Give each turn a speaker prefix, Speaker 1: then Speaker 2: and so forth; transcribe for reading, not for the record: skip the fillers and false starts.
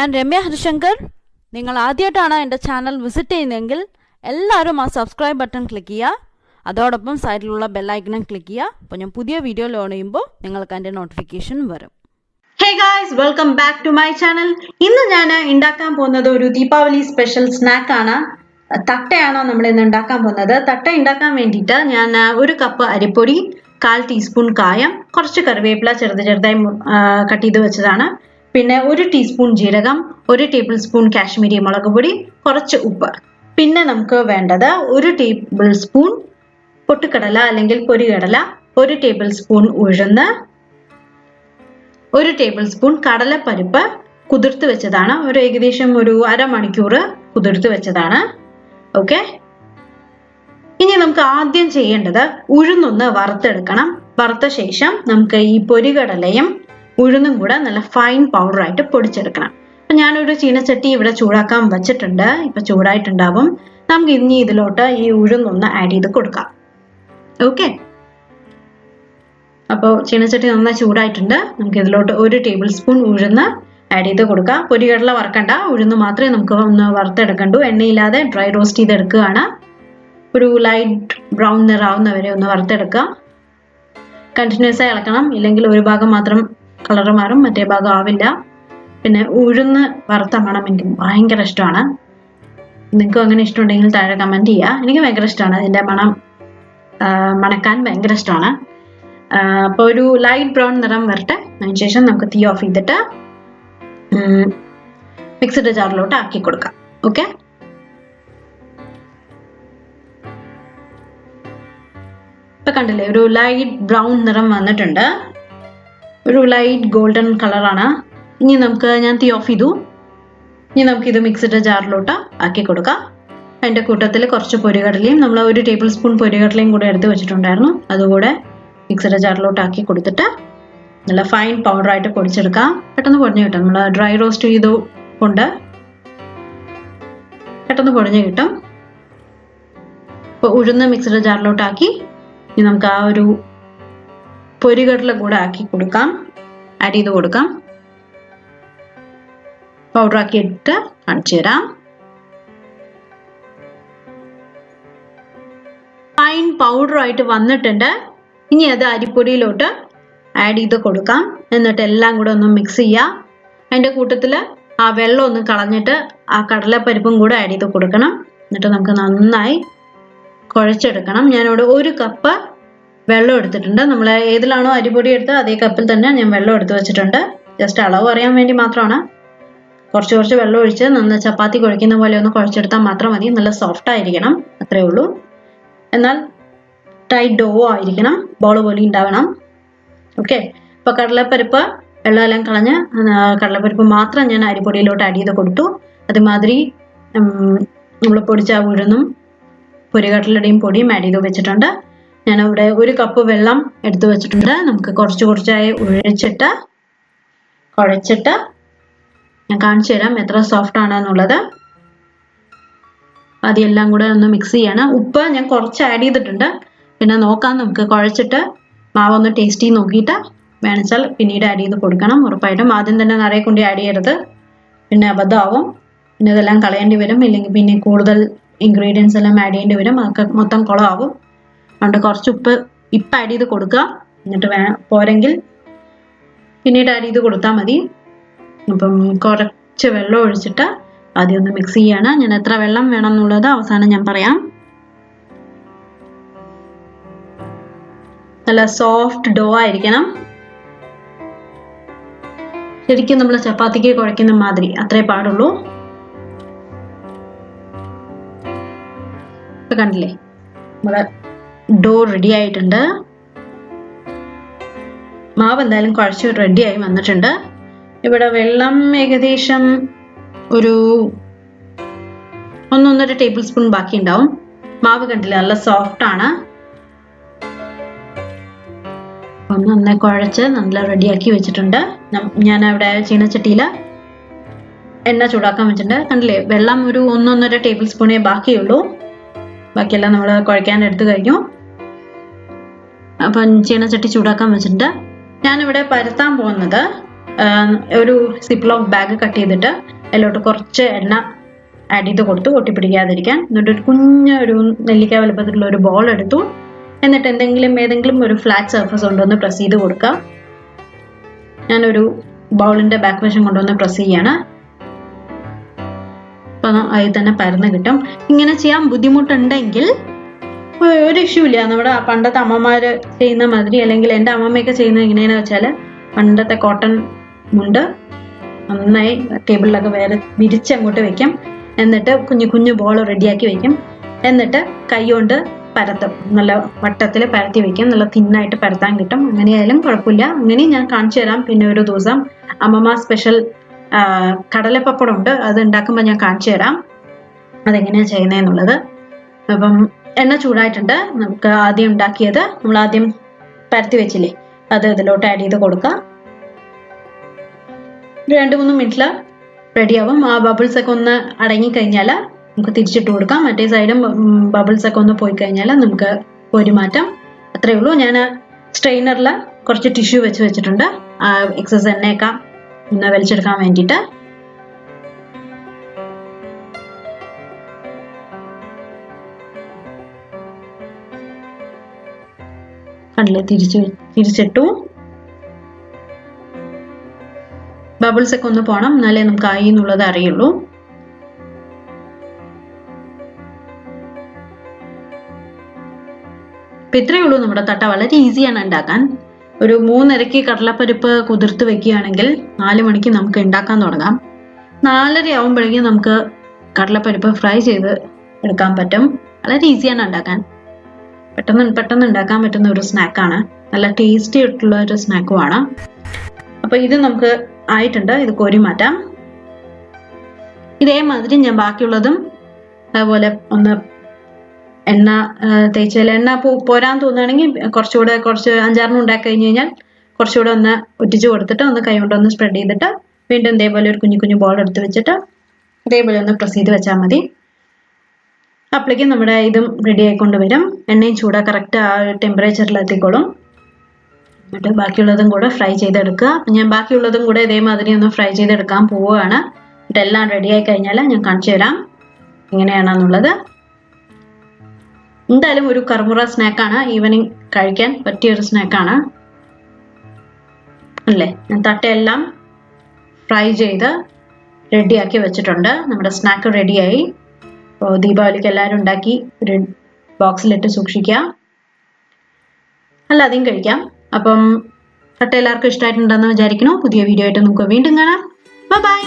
Speaker 1: ഞാൻ രമ്യ ഹരിശങ്കർ. നിങ്ങൾ ആദ്യമായിട്ടാണ് എൻ്റെ ചാനൽ വിസിറ്റ് ചെയ്യുന്നതെങ്കിൽ എല്ലാവരും ആ സബ്സ്ക്രൈബ് ബട്ടൺ ക്ലിക്ക് ചെയ്യുക. അതോടൊപ്പം സൈഡിലുള്ള ബെല്ലൈക്കണും ക്ലിക്ക് ചെയ്യുക. അപ്പോൾ ഞാൻ പുതിയ വീഡിയോ ലോഡ് ചെയ്യുമ്പോൾ നിങ്ങൾക്ക് അതിൻ്റെ നോട്ടിഫിക്കേഷൻ വരും.
Speaker 2: Hey guys, welcome back to my channel. ഇന്ന് ഞാൻ ഉണ്ടാക്കാൻ പോകുന്നത് ഒരു ദീപാവലി സ്പെഷ്യൽ സ്നാക്ക് ആണ്. തട്ടയാണോ നമ്മൾ ഇന്ന് ഉണ്ടാക്കാൻ പോകുന്നത്. തട്ട ഉണ്ടാക്കാൻ വേണ്ടിയിട്ട് ഞാൻ 1 കപ്പ് അരിപ്പൊടി, 1/4 ടീസ്പൂൺ കായം, കുറച്ച് കറിവേപ്പില ചെറുതായി കട്ട് ചെയ്ത് വെച്ചതാണ്, പിന്നെ 1 ടീസ്പൂൺ ജീരകം, 1 ടേബിൾ സ്പൂൺ കാശ്മീരി മുളക് പൊടി, കുറച്ച് ഉപ്പ്. പിന്നെ നമുക്ക് വേണ്ടത് 1 ടേബിൾ സ്പൂൺ പൊട്ടുകടല അല്ലെങ്കിൽ പൊരികടല, 1 ടേബിൾ സ്പൂൺ ഉഴുന്ന്, 1 ടേബിൾ സ്പൂൺ കടലപ്പരിപ്പ് കുതിർത്ത് വെച്ചതാണ്. ഏകദേശം ഒരു അരമണിക്കൂർ കുതിർത്ത് വെച്ചതാണ്. ഓക്കെ, ഇനി നമുക്ക് ആദ്യം ചെയ്യേണ്ടത് ഉഴുന്നൊന്ന് വറുത്തെടുക്കണം. വറുത്ത ശേഷം നമുക്ക് ഈ പൊരികടലയും ഉഴുന്നും കൂടെ നല്ല ഫൈൻ പൗഡറായിട്ട് പൊടിച്ചെടുക്കണം. അപ്പൊ ഞാനൊരു ചീനച്ചട്ടി ഇവിടെ ചൂടാക്കാൻ വെച്ചിട്ടുണ്ട്. ഇപ്പൊ ചൂടായിട്ടുണ്ടാവും. നമുക്ക് ഇനി ഇതിലോട്ട് ഈ ഉഴുന്നൊന്ന് ആഡ് ചെയ്ത് കൊടുക്കാം. ഓക്കെ, അപ്പോൾ ചീനച്ചട്ടി നന്നായി ചൂടായിട്ടുണ്ട്. നമുക്ക് ഇതിലോട്ട് 1 ടേബിൾ സ്പൂൺ ഉഴുന്ന് ആഡ് ചെയ്ത് കൊടുക്കാം. പൊരികടല വറക്കണ്ട, ഉഴുന്ന് മാത്രമേ നമുക്ക് ഒന്ന് വറുത്തെടുക്കണ്ടൂ. എണ്ണയില്ലാതെ ഡ്രൈ റോസ്റ്റ് ചെയ്തെടുക്കുകയാണ്. ഒരു ലൈറ്റ് ബ്രൗൺ നിറാവുന്നവരെ ഒന്ന് വറുത്തെടുക്കുക. കണ്ടിന്യൂസ് ആയി ഇളക്കണം, ഇല്ലെങ്കിൽ ഒരു ഭാഗം മാത്രം കളർ മാറും, മറ്റേ ഭാഗം ആവില്ല. പിന്നെ ഉഴുന്ന് വറുത്ത മണം എനിക്ക് ഭയങ്കര ഇഷ്ടമാണ്. നിങ്ങൾക്കും അങ്ങനെ ഇഷ്ടമുണ്ടെങ്കിൽ താഴെ കമൻറ്റ് ചെയ്യുക. എനിക്ക് ഭയങ്കര ഇഷ്ടമാണ് അതിൻ്റെ മണം, മണക്കാൻ ഭയങ്കര ഇഷ്ടമാണ്. അപ്പോൾ ഒരു ലൈറ്റ് ബ്രൗൺ നിറം വരട്ടെ. അതിനുശേഷം നമുക്ക് തീ ഓഫ് ചെയ്തിട്ട് മിക്സിയുടെ ജാറിലോട്ട് ആക്കി കൊടുക്കാം. ഓക്കെ, ഇപ്പൊ കണ്ടില്ലേ, ഒരു ലൈറ്റ് ബ്രൗൺ നിറം വന്നിട്ടുണ്ട്. ഒരു ലൈറ്റ് ഗോൾഡൻ കളറാണ്. ഇനി ഞാൻ തീ ഓഫ് ചെയ്തു. ഇനി നമുക്കിത് മിക്സിയുടെ ജാറിലോട്ട് ആക്കി കൊടുക്കാം. അതിൻ്റെ കൂട്ടത്തിൽ കുറച്ച് പൊരികടലയും, നമ്മൾ 1 ടേബിൾ സ്പൂൺ പൊരികടലയും കൂടെ എടുത്ത് വെച്ചിട്ടുണ്ടായിരുന്നു, അതുകൂടെ മിക്സിയുടെ ജാറിലോട്ട് ആക്കി കൊടുത്തിട്ട് നല്ല ഫൈൻ പൗഡറായിട്ട് പൊടിച്ചെടുക്കാം. പെട്ടെന്ന് പൊടിഞ്ഞ് കിട്ടും. നമ്മൾ ഡ്രൈ റോസ്റ്റ് ചെയ്ത് കൊണ്ട് പെട്ടെന്ന് പൊടിഞ്ഞ് കിട്ടും. ഇപ്പോൾ ഉഴുന്ന് മിക്സിയുടെ ജാറിലോട്ടാക്കി ഇനി നമുക്ക് ആ ഒരു പൊരികടല കൂടെ ആക്കി കൊടുക്കാം, ആഡ് ചെയ്ത് കൊടുക്കാം. പൗഡറാക്കി ഇട്ട് കാണിച്ചു തരാം. ഫൈൻ പൗഡറായിട്ട് വന്നിട്ടുണ്ട്. ഇനി അത് അരിപ്പൊടിയിലോട്ട് ആഡ് ചെയ്ത് കൊടുക്കാം. എന്നിട്ട് എല്ലാം കൂടെ ഒന്ന് മിക്സ് ചെയ്യാം. അതിൻ്റെ കൂട്ടത്തിൽ ആ വെള്ളം ഒന്ന് കളഞ്ഞിട്ട് ആ കടലപ്പരിപ്പും കൂടെ ആഡ് ചെയ്ത് കൊടുക്കണം. എന്നിട്ട് നമുക്ക് നന്നായി കുഴച്ചെടുക്കണം. ഞാനിവിടെ 1 കപ്പ് വെള്ളം എടുത്തിട്ടുണ്ട്. നമ്മൾ ഏതിലാണോ അരിപ്പൊടി എടുത്തത് അതേ കപ്പിൽ തന്നെ ഞാൻ വെള്ളം എടുത്ത് വെച്ചിട്ടുണ്ട്. ജസ്റ്റ് അളവ് അറിയാൻ വേണ്ടി മാത്രമാണ്. കുറച്ച് വെള്ളം ഒഴിച്ച് നന്നായി ചപ്പാത്തി കുഴയ്ക്കുന്ന പോലെ ഒന്ന് കുഴച്ചെടുത്താൽ മാത്രം മതി. നല്ല സോഫ്റ്റ് ആയിരിക്കണം, അത്രേ ഉള്ളൂ. എന്നാൽ ടൈറ്റ് ഡോ ആയിരിക്കണം, ബോൾ പോലെ ഉണ്ടാവണം. ഓക്കെ, ഇപ്പോൾ കടലപ്പരിപ്പ് വെള്ളമെല്ലാം കളഞ്ഞ് കടലപ്പരിപ്പ് മാത്രം ഞാൻ അരിപ്പൊടിയിലോട്ട് ആഡ് ചെയ്ത് കൊടുത്തു. അതുമാതിരി നമ്മൾ പൊടിച്ച ഉഴുന്നും പൊരികടലയുടെയും പൊടിയും ആഡ് ചെയ്ത് വെച്ചിട്ടുണ്ട്. ഞാനിവിടെ 1 കപ്പ് വെള്ളം എടുത്തു വെച്ചിട്ടുണ്ട്. നമുക്ക് കുറച്ചായി കുഴച്ചിട്ട് ഞാൻ കാണിച്ചു തരാം എത്ര സോഫ്റ്റ് ആണെന്നുള്ളത്. അതെല്ലാം കൂടെ ഒന്ന് മിക്സ് ചെയ്യണം. ഉപ്പ് ഞാൻ കുറച്ച് ആഡ് ചെയ്തിട്ടുണ്ട്. പിന്നെ നോക്കാം, നമുക്ക് കുഴച്ചിട്ട് മാവൊന്ന് ടേസ്റ്റ് ചെയ്ത് നോക്കിയിട്ട് വേണിച്ചാൽ പിന്നീട് ആഡ് ചെയ്ത് കൊടുക്കണം. ഉറപ്പായിട്ടും ആദ്യം തന്നെ നിറയെ കൊണ്ട് ആഡ് ചെയ്യരുത്, പിന്നെ അബദ്ധമാവും. പിന്നെ ഇതെല്ലാം കളയേണ്ടി വരും, ഇല്ലെങ്കിൽ പിന്നെ കൂടുതൽ ഇൻഗ്രീഡിയൻസ് എല്ലാം ആഡ് ചെയ്യേണ്ടി വരും. അതൊക്കെ മൊത്തം കുളമാവും. അതുകൊണ്ട് കുറച്ച് ഉപ്പ് ഇപ്പം ആഡ് ചെയ്ത് കൊടുക്കുക. എന്നിട്ട് പോരെങ്കിൽ പിന്നീട് ആഡ് ചെയ്ത് കൊടുത്താൽ മതി. അപ്പം കുറച്ച് വെള്ളം ഒഴിച്ചിട്ട് ആദ്യം ഒന്ന് മിക്സ് ചെയ്യാണ്. ഞാൻ എത്ര വെള്ളം വേണം എന്നുള്ളത് അവസാനം ഞാൻ പറയാം. നല്ല സോഫ്റ്റ് ഡോ ആയിരിക്കണം. ശരിക്കും നമ്മൾ ചപ്പാത്തിക്ക് കുഴയ്ക്കുന്ന മാതിരി, അത്രേ പാടുള്ളൂ. ഇപ്പൊ കണ്ടില്ലേ, നമ്മുടെ ഡോ റെഡി ആയിട്ടുണ്ട്. മാവ് എന്തായാലും കുഴച്ച് റെഡിയായി വന്നിട്ടുണ്ട്. ഇവിടെ വെള്ളം ഏകദേശം ഒരു 1-1.5 ടേബിൾ സ്പൂൺ ബാക്കി ഉണ്ടാവും. മാവ് കണ്ടില്ല, നല്ല സോഫ്റ്റ് ആണ്. നന്നായി കുഴച്ച് നല്ല റെഡിയാക്കി വെച്ചിട്ടുണ്ട്. ഞാൻ അവിടെ ചീനച്ചട്ടിയിൽ എണ്ണ ചൂടാക്കാൻ വെച്ചിട്ടുണ്ട്. കണ്ടില്ലേ, വെള്ളം ഒരു 1-1.5 ടേബിൾ സ്പൂണേ ബാക്കിയുള്ളൂ. ബാക്കിയെല്ലാം നമ്മൾ കുഴക്കാൻ എടുത്തു കഴിഞ്ഞു. അപ്പം ചീനച്ചട്ടി ചൂടാക്കാൻ വെച്ചിട്ടുണ്ട്. ഞാനിവിടെ പരത്താൻ പോകുന്നത് ഒരു സിപ്ലോക്ക് ബാഗ് കട്ട് ചെയ്തിട്ട് അതിലോട്ട് കുറച്ച് എണ്ണ ആഡ് ചെയ്ത് കൊടുത്തു ഒട്ടിപ്പിടിക്കാതിരിക്കാൻ. എന്നിട്ട് ഒരു നെല്ലിക്ക വലുപ്പത്തിലുള്ള ഒരു ബോൾ എടുത്തു. എന്നിട്ട് ഏതെങ്കിലും ഒരു ഫ്ലാറ്റ് സർഫസ് കൊണ്ടുവന്ന് പ്രസ് ചെയ്ത് കൊടുക്കുക. ഞാനൊരു ബൗളിന്റെ ബാക്ക് വശം കൊണ്ടുവന്ന് പ്രസ് ചെയ്യാണ്. അപ്പം അതിൽ തന്നെ പരന്ന് കിട്ടും. ഇങ്ങനെ ചെയ്യാൻ ബുദ്ധിമുട്ടുണ്ടെങ്കിൽ ഒരു ഇഷ്യൂ ഇല്ല. നമ്മുടെ പണ്ടത്തെ അമ്മമാര് ചെയ്യുന്ന മാതിരി, അല്ലെങ്കിൽ എൻ്റെ അമ്മമ്മയൊക്കെ ചെയ്യുന്നത് എങ്ങനെയാന്ന് വെച്ചാൽ പണ്ടത്തെ കോട്ടൺ മുണ്ട് നന്നായി ടേബിളിലൊക്കെ വിരിച്ച് അങ്ങോട്ട് വെക്കും. എന്നിട്ട് കുഞ്ഞു ബോൾ റെഡിയാക്കി വെക്കും. എന്നിട്ട് കൈ കൊണ്ട് പരത്തും. നല്ല വട്ടത്തിൽ പരത്തി വെക്കും. നല്ല തിന്നായിട്ട് പരത്താൻ കിട്ടും. അങ്ങനെയായാലും കുഴപ്പമില്ല. അങ്ങനെയും ഞാൻ കാണിച്ചു തരാം. പിന്നെ ഒരു ദിവസം അമ്മമ്മ സ്പെഷ്യൽ കടലപ്പപ്പടം ഉണ്ട്, അത് ഉണ്ടാക്കുമ്പോൾ ഞാൻ കാണിച്ചു തരാം അതെങ്ങനെയാണ് ചെയ്യുന്നതെന്നുള്ളത്. അപ്പം എണ്ണ ചൂടായിട്ടുണ്ട്. നമുക്ക് ആദ്യം ഉണ്ടാക്കിയത് നമ്മൾ ആദ്യം പരത്തി വെച്ചില്ലേ, അത് ഇതിലോട്ട് ആഡ് ചെയ്ത് കൊടുക്കുക. 2-3 മിനിറ്റിൽ റെഡിയാവും. ആ ബബിൾസ് ഒക്കെ ഒന്ന് അടങ്ങിക്കഴിഞ്ഞാൽ നമുക്ക് തിരിച്ചിട്ട് കൊടുക്കാം. മറ്റേ സൈഡും ബബിൾസ് ഒക്കെ ഒന്ന് പോയി കഴിഞ്ഞാൽ നമുക്ക് കോരി മാറ്റാം. അത്രയേ ഉള്ളൂ. ഞാൻ സ്ട്രെയിനറിൽ കുറച്ച് ടിഷ്യൂ വെച്ചിട്ടുണ്ട്, എക്സസ് എണ്ണയൊക്കെ ഒന്ന് വലിച്ചെടുക്കാൻ വേണ്ടിയിട്ട്. കണ്ടില്ലേ, തിരിച്ചിട്ടു. ബബിൾസ് ഒക്കെ ഒന്ന് പോണം, എന്നാലേ നമുക്ക് ആയി എന്നുള്ളത് അറിയുള്ളൂ. അപ്പൊ ഇത്രയേ ഉള്ളൂ നമ്മുടെ തട്ട. വളരെ ഈസിയാണ് ഉണ്ടാക്കാൻ. ഒരു 3:30 കടലപ്പരിപ്പ് കുതിർത്ത് വെക്കുകയാണെങ്കിൽ 4 മണിക്ക് നമുക്ക് ഉണ്ടാക്കാൻ തുടങ്ങാം. 4:30 ആവുമ്പോഴേക്കും നമുക്ക് കടലപ്പരിപ്പ് ഫ്രൈ ചെയ്ത് എടുക്കാൻ പറ്റും. വളരെ ഈസിയാണ് ഉണ്ടാക്കാൻ. പെട്ടെന്ന് ഉണ്ടാക്കാൻ പറ്റുന്ന ഒരു സ്നാക്കാണ്. നല്ല ടേസ്റ്റി ആയിട്ടുള്ള ഒരു സ്നാക്കുമാണ്. അപ്പൊ ഇത് നമുക്ക് ആയിട്ടുണ്ട്. ഇത് കോരി മാറ്റാം. ഇതേമാതിരി ഞാൻ ബാക്കിയുള്ളതും അതുപോലെ ഒന്ന് എണ്ണ തേച്ചാൽ, എണ്ണ പോരാൻ തോന്നുകയാണെങ്കിൽ കുറച്ച് 5-6 ഉണ്ടാക്കി കഴിഞ്ഞ് കഴിഞ്ഞാൽ കുറച്ചുകൂടെ ഒന്ന് ഒറ്റിച്ച് കൊടുത്തിട്ട് ഒന്ന് കൈ കൊണ്ടൊന്ന് സ്പ്രെഡ് ചെയ്തിട്ട് വീണ്ടും ഇതേപോലെ ഒരു കുഞ്ഞു ബോൾ എടുത്ത് വെച്ചിട്ട് ഇതേപോലെ ഒന്ന് പ്രസ് ചെയ്ത് വെച്ചാൽ മതി. അപ്പോഴേക്കും നമ്മുടെ ഇതും റെഡി ആയിക്കൊണ്ട് വരും. എണ്ണയും ചൂടാ കറക്റ്റ് ആ ടെമ്പറേച്ചറിൽ എത്തിക്കോളും. എന്നിട്ട് ബാക്കിയുള്ളതും കൂടെ ഫ്രൈ ചെയ്തെടുക്കുക. ഞാൻ ബാക്കിയുള്ളതും കൂടെ ഇതേമാതിരി ഒന്ന് ഫ്രൈ ചെയ്തെടുക്കാൻ പോവുകയാണ്. എന്നിട്ട് എല്ലാം റെഡി ആയി കഴിഞ്ഞാൽ ഞാൻ കാണിച്ചു തരാം എങ്ങനെയാണെന്നുള്ളത്. എന്തായാലും ഒരു കർമുറ സ്നാക്കാണ്, ഈവനിങ് കഴിക്കാൻ പറ്റിയൊരു സ്നാക്കാണ് അല്ലേ. ഞാൻ തട്ടയെല്ലാം ഫ്രൈ ചെയ്ത് റെഡിയാക്കി വെച്ചിട്ടുണ്ട്. നമ്മുടെ സ്നാക്ക് റെഡിയായി. അപ്പോൾ ദീപാവലിക്ക് എല്ലാവരും ഉണ്ടാക്കി ഒരു ബോക്സിലിട്ട് സൂക്ഷിക്കുക, അല്ലാതെയും കഴിക്കാം. അപ്പം തട്ട എല്ലാവർക്കും ഇഷ്ടമായിട്ടുണ്ടെന്ന് വിചാരിക്കുന്നു. പുതിയ വീഡിയോ ആയിട്ട് നമുക്ക് വീണ്ടും കാണാം. ബൈ.